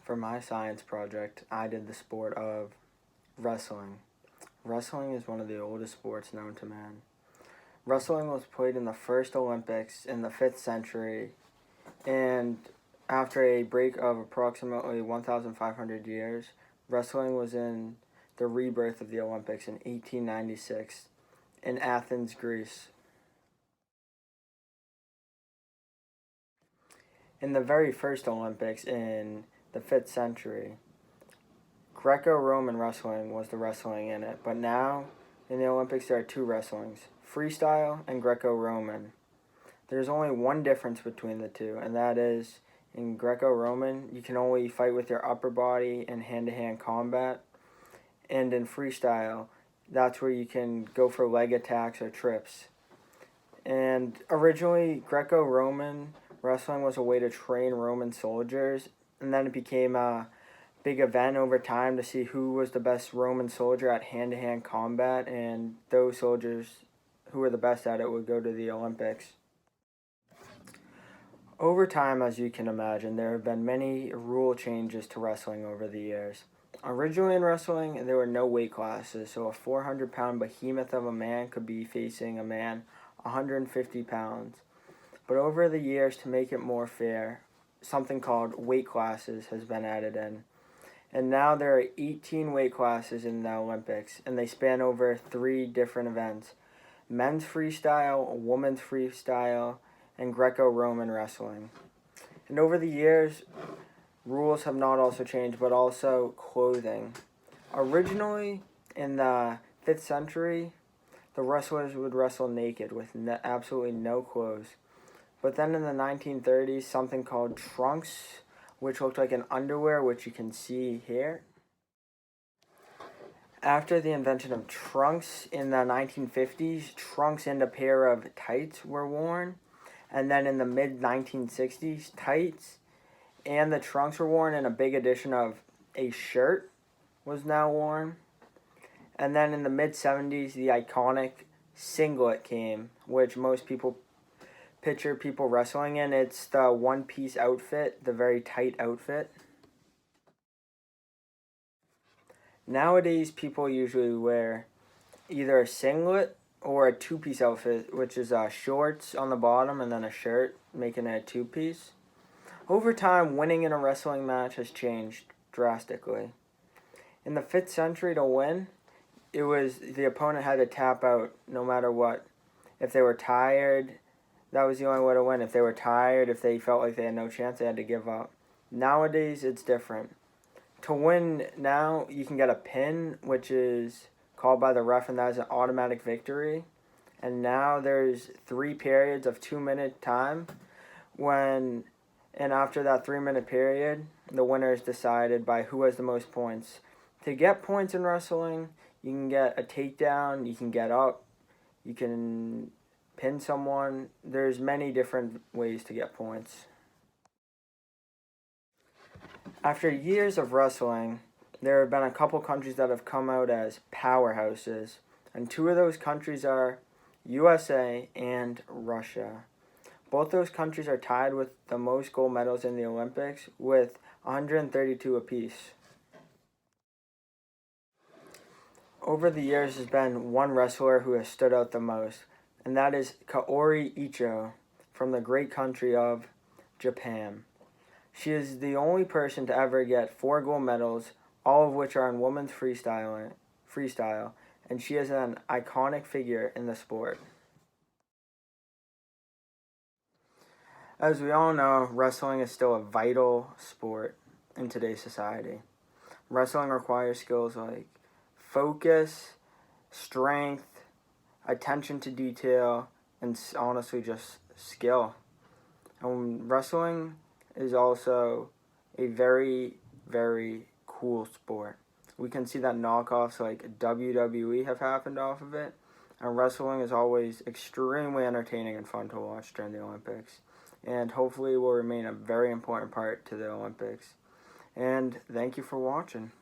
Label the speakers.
Speaker 1: For my science project, I did the sport of wrestling. Wrestling is one of the oldest sports known to man. Wrestling was played in the first Olympics in the 5th century, and after a break of approximately 1,500 years, wrestling was in the rebirth of the Olympics in 1896 in Athens, Greece. In the very first Olympics in the 5th century, Greco-Roman wrestling was the wrestling in it, but now in the Olympics there are two wrestlings, freestyle and Greco-Roman. There's only one difference between the two, and that is in Greco-Roman you can only fight with your upper body in hand-to-hand combat, and in freestyle that's where you can go for leg attacks or trips. And originally Greco-Roman wrestling was a way to train Roman soldiers, and then it became a big event over time to see who was the best Roman soldier at hand-to-hand combat, and those soldiers who were the best at it would go to the Olympics. Over time, as you can imagine, there have been many rule changes to wrestling over the years. Originally in wrestling, there were no weight classes, so a 400-pound behemoth of a man could be facing a man 150 pounds. But over the years, to make it more fair, something called weight classes has been added in. And now there are 18 weight classes in the Olympics, and they span over 3 different events: men's freestyle, women's freestyle, and Greco-Roman wrestling. And over the years, rules have not also changed, but also clothing. Originally, in the 5th century, the wrestlers would wrestle naked with absolutely no clothes. But then in the 1930s, something called trunks, which looked like an underwear, which you can see here. After the invention of trunks in the 1950s, trunks and a pair of tights were worn. And then in the mid-1960s, tights and the trunks were worn, and a big addition of a shirt was now worn. And then in the mid-70s, the iconic singlet came, which most people picture people wrestling in. It's the one-piece outfit, the very tight outfit. Nowadays, people usually wear either a singlet or a two-piece outfit, which is shorts on the bottom and then a shirt, making it a two-piece. Over time, winning in a wrestling match has changed drastically. In the 5th century, to win, it was the opponent had to tap out no matter what. If they were tired, that was the only way to win. If they were tired, if they felt like they had no chance, they had to give up. Nowadays, it's different. To win now, you can get a pin, which is called by the ref, and that is an automatic victory. And now there's 3 periods of 2-minute time and after that 3-minute period, the winner is decided by who has the most points. To get points in wrestling, you can get a takedown, you can get up, you can pin someone. There's many different ways to get points. After years of wrestling, there have been a couple countries that have come out as powerhouses, and 2 of those countries are USA and Russia. Both those countries are tied with the most gold medals in the Olympics, with 132 apiece. Over the years, there's been one wrestler who has stood out the most, and that is Kaori Icho from the great country of Japan. She is the only person to ever get 4 gold medals, all of which are in women's freestyle, and she is an iconic figure in the sport. As we all know, wrestling is still a vital sport in today's society. Wrestling requires skills like focus, strength, attention to detail, and honestly just skill. And wrestling is also a very, very cool sport. We can see that knockoffs like WWE have happened off of it, and wrestling is always extremely entertaining and fun to watch during the Olympics, and hopefully will remain a very important part to the Olympics. And thank you for watching.